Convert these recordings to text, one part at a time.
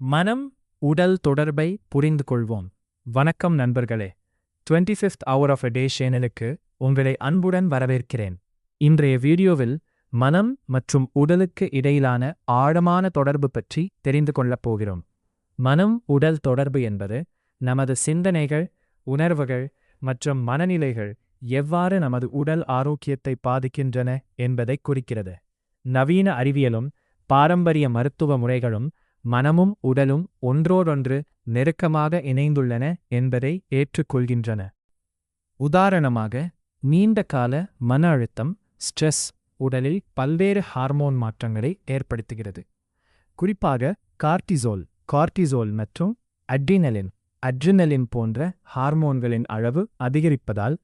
மனம் உடல் தொடர்பை புரிந்து கொள்வோம். வணக்கம் நண்பர்களே. 25th Hour of a Day சேனலுக்கு உங்களை அன்புடன் வரவேற்கிறேன். இன்றைய வீடியோவில் மனம் மற்றும் உடலுக்கு இடையிலான ஆழமான தொடர்பு பற்றி தெரிந்து கொள்ளப் போகிறோம். மனம் உடல் தொடர்பு என்பது நமது சிந்தனைகள், உணர்வுகள் மற்றும் மனநிலைகள் எவ்வாறு நமது உடல் ஆரோக்கியத்தை பாதிக்கின்றன என்பதை குறிக்கிறது. நவீன அறிவியலும் பாரம்பரிய மருத்துவ முறைகளும் மனமும் உடலும் ஒன்றோடொன்று நெருக்கமாக இணைந்துள்ளன என்பதை ஏற்றுக்கொள்கின்றன. உதாரணமாக, நீண்ட கால மன அழுத்தம் ஸ்ட்ரெஸ் உடலில் பல்வேறு ஹார்மோன் மாற்றங்களை ஏற்படுத்துகிறது. குறிப்பாக கார்டிசோல் மற்றும் அட்ரினலின் போன்ற ஹார்மோன்களின் அளவு அதிகரிப்பதால்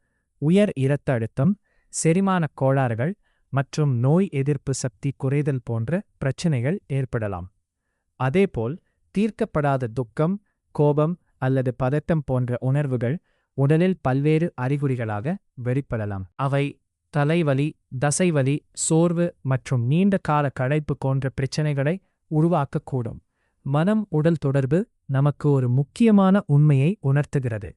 உயர் இரத்த அழுத்தம், செரிமானக் கோளாறுகள் மற்றும் நோய் எதிர்ப்பு சக்தி குறைதல் போன்ற பிரச்சினைகள் ஏற்படலாம். அதேபோல் தீர்க்கப்படாத துக்கம், கோபம் அல்லது பதட்டம் போன்ற உணர்வுகள் உடலில் பல்வேறு அறிகுறிகளாக வெளிப்படலாம். அவை தலைவலி, தசைவலி, சோர்வு மற்றும் நீண்ட கால களைப்பு போன்ற பிரச்சினைகளை உருவாக்கக்கூடும். மனம் உடல் தொடர்பு நமக்கு ஒரு முக்கியமான உண்மையை உணர்த்துகிறது.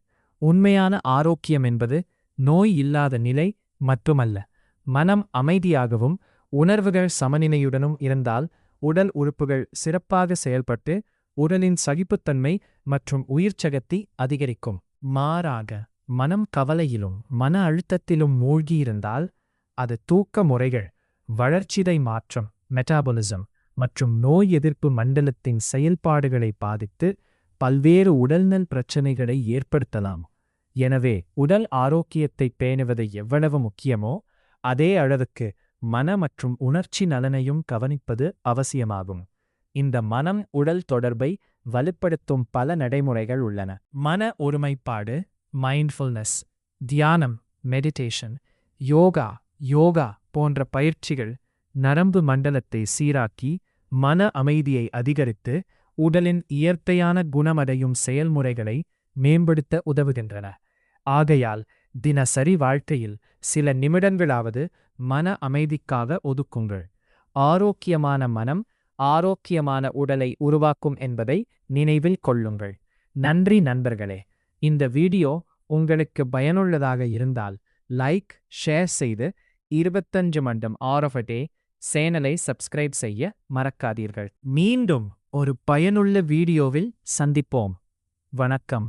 உண்மையான ஆரோக்கியம் என்பது நோய் இல்லாத நிலை மட்டுமல்ல. மனம் அமைதியாகவும் உணர்வுகள் சமநிலையுடனும் இருந்தால் உடல் உறுப்புகள் சிறப்பாக செயல்பட்டு உடலின் சகிப்புத்தன்மை மற்றும் உயிர்ச்சக்தி அதிகரிக்கும். மாறாக, மனம் கவலையிலும் மன அழுத்தத்திலும் மூழ்கியிருந்தால் அது தூக்க முறைகள், வளர்ச்சிதை மாற்றம் மெட்டாபாலிசம் மற்றும் நோய் எதிர்ப்பு மண்டலத்தின் செயல்பாடுகளை பாதித்து பல்வேறு உடல்நல பிரச்சினைகளை ஏற்படுத்தலாம். எனவே உடல் ஆரோக்கியத்தை பேணுவது எவ்வளவு முக்கியமோ அதே அளவுக்கு மன மற்றும் உணர்ச்சி நலனையும் கவனிப்பது அவசியமாகும். இந்த மனம் உடல் தொடர்பை வலுப்படுத்தும் பல நடைமுறைகள் உள்ளன. மன ஒருமைப்பாடு, மைண்ட்ஃபுல்னஸ், தியானம், மெடிடேஷன், யோகா போன்ற பயிற்சிகள் நரம்பு மண்டலத்தை சீராக்கி மன அமைதியை அதிகரித்து உடலின் இயற்கையான குணமடையும் செயல்முறைகளை மேம்படுத்த உதவுகின்றன. ஆகையால் தினசரி வாழ்க்கையில் சில நிமிடங்களாவது மன அமைதிக்காக ஒதுக்குங்கள். ஆரோக்கியமான மனம் ஆரோக்கியமான உடலை உருவாக்கும் என்பதை நினைவில் கொள்ளுங்கள். நன்றி நண்பர்களே. இந்த வீடியோ உங்களுக்கு பயனுள்ளதாக இருந்தால் லைக், ஷேர் செய்து 25 Hour of a Day சேனலை சப்ஸ்கிரைப் செய்ய மறக்காதீர்கள். மீண்டும் ஒரு பயனுள்ள வீடியோவில் சந்திப்போம். வணக்கம்.